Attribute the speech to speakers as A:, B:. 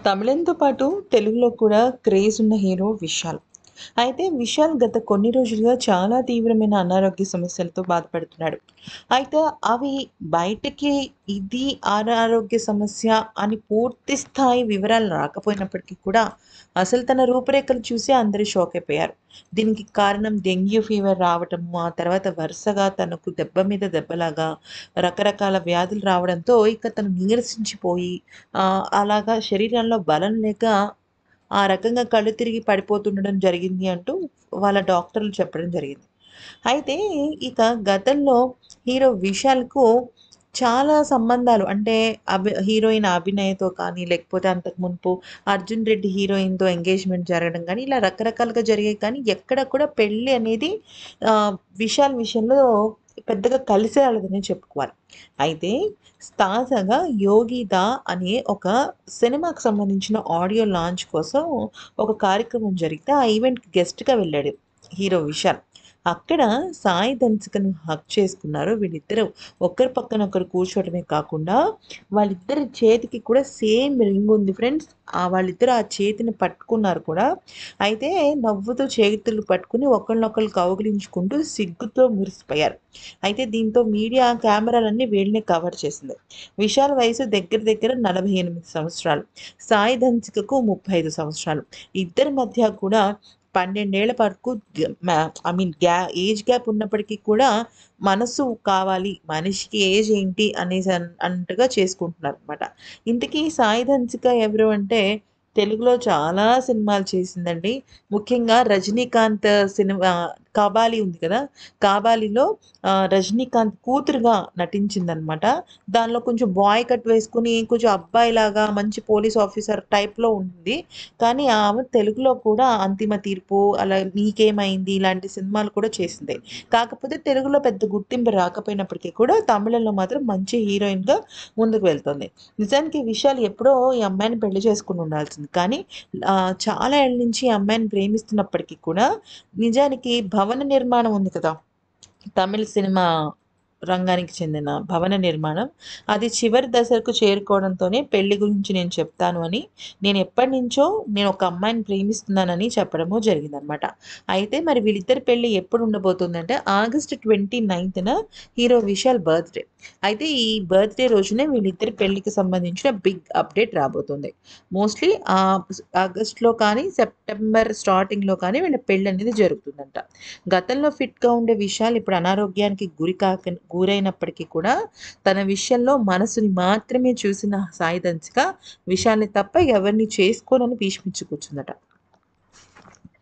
A: తమిళంతో పాటు తెలుగులో కూడా క్రేజ్ ఉన్న హీరో విశాల్. అయితే విశాల్ గత కొన్ని రోజులుగా చాలా తీవ్రమైన అనారోగ్య సమస్యలతో బాధపడుతున్నాడు. అయితే అవి బయటకి ఇది అనారోగ్య సమస్య అని పూర్తి స్థాయి వివరాలు రాకపోయినప్పటికీ కూడా అసలు తన రూపురేఖలు చూసి అందరూ షాక్ అయిపోయారు. దీనికి కారణం డెంగ్యూ ఫీవర్ రావటము, ఆ తర్వాత వరుసగా తనకు దెబ్బ మీద దెబ్బలాగా రకరకాల వ్యాధులు రావడంతో ఇక తను నీరసించిపోయి అలాగా శరీరంలో బలం లేక ఆ రకంగా కళ్ళు తిరిగి పడిపోతుండడం జరిగింది అంటూ వాళ్ళ డాక్టర్లు చెప్పడం జరిగింది. అయితే ఇక గతంలో హీరో విశాల్‌కు చాలా సంబంధాలు అంటే హీరోయిన్ అభినయతో కానీ, లేకపోతే అంతకు మునుపు 'అర్జున్ రెడ్డి' హీరోయిన్‌తో ఎంగేజ్‌మెంట్ జరగడం గానీ, ఇలా రకరకాలుగా జరిగాయి కానీ ఎక్కడ కూడా పెళ్లి అనేది విశాల్ విషయంలో పెద్దగా కలిసి రాలేదనే చెప్పుకోవాలి. అయితే తాజాగా 'యోగిదా' అనే ఒక సినిమాకి సంబంధించిన ఆడియో లాంచ్ కోసం ఒక కార్యక్రమం జరిగితే ఆ ఈవెంట్‌కి గెస్ట్‌గా వెళ్ళాడు హీరో విశాల్. అక్కడ సాయి ధన్సికను హగ్ చేసుకున్నారు. వీళ్ళిద్దరూ ఒకరి పక్కన ఒకరు కూర్చోవడమే కాకుండా వాళ్ళిద్దరి చేతికి కూడా సేమ్ రింగ్ ఉంది ఫ్రెండ్స్. వాళ్ళిద్దరూ ఆ చేతిని పట్టుకున్నారు కూడా. అయితే నవ్వుతూ చేతులు పట్టుకొని ఒకళ్ళనొకళ్ళు కౌగిలించుకుంటూ సిగ్గుతో మురిసిపోయారు. అయితే దీంతో మీడియా కెమెరాలన్నీ వీళ్ళనే కవర్ చేసింది. విశాల్ వయసు దగ్గర దగ్గర 48 సంవత్సరాలు. సాయి ధన్సికకు 35 సంవత్సరాలు. ఇద్దరి మధ్య కూడా 12 ఏళ్ల వరకు గ మ్యా ఐ మీన్ ఏజ్ గ్యాప్ ఉన్నప్పటికీ కూడా మనసు కావాలి. మనిషికి ఏజ్ ఏంటి అనేసి అన్నట్టుగా చేసుకుంటున్నారనమాట. ఇంతకీ సాయి ధన్సిక ఎవరు అంటే తెలుగులో చాలా సినిమాలు చేసిందండి. ముఖ్యంగా రజనీకాంత్ సినిమా 'కబాలీ' ఉంది కదా! 'కబాలీలో' రజనీకాంత్ కూతురుగా నటించిందనమాట. దానిలో కొంచెం బాయ్ కట్ వేసుకొని కొంచెం అబ్బాయిలాగా మంచి పోలీస్ ఆఫీసర్ టైప్‌లో ఉంది. కానీ ఆమె తెలుగులో కూడా 'అంతిమ తీర్పు' అలా 'నీకేమైంది' ఇలాంటి సినిమాలు కూడా చేసింది. కాకపోతే తెలుగులో పెద్ద గుర్తింపు రాకపోయినప్పటికీ కూడా తమిళంలో మాత్రం మంచి హీరోయిన్‌గా ముందుకు వెళ్తుంది. నిజానికి విశాల్ ఎప్పుడో ఈ అమ్మాయిని పెళ్లి చేసుకొని ఉండాల్సింది. కానీ చాలా ఏళ్ల నుంచి ఈ అమ్మాయిని ప్రేమిస్తున్నప్పటికీ కూడా నిజానికి భవన నిర్మాణం ఉంది కదా! తమిళ్ సినిమా రంగానికి చెందిన భవన నిర్మాణం. అది చివరి దశకు చేరుకోవడంతోనే పెళ్లి గురించి నేను చెప్తాను అని, నేనెప్పటినుంచో నేనొక అమ్మాయిని ప్రేమిస్తున్నానని చెప్పడము జరిగిందనమాట. అయితే మరి వీళ్ళిద్దరి పెళ్లి ఎప్పుడు ఉండబోతుందంటే ఆగస్ట్ 29న హీరో విశాల్ బర్త్‌డే. అయితే ఈ బర్త్‌డే రోజునే వీళ్ళిద్దరి పెళ్లికి సంబంధించిన బిగ్ అప్డేట్ రాబోతుంది. మోస్ట్‌లీ ఆగస్ట్‌లో కానీ, సెప్టెంబర్ స్టార్టింగ్‌లో కానీ వీళ్ళ పెళ్లనేది జరుగుతుందంట. గతంలో ఫిట్‌గా ఉండే విశాల్ ఇప్పుడు అనారోగ్యానికి గురైనప్పటికీ కూడా తన విషయంలో మనసుని మాత్రమే చూసిన సాయి ధన్సిక విశాల్‌ని తప్ప ఎవరిని చేసుకోనని భీష్మించి కూర్చుందట.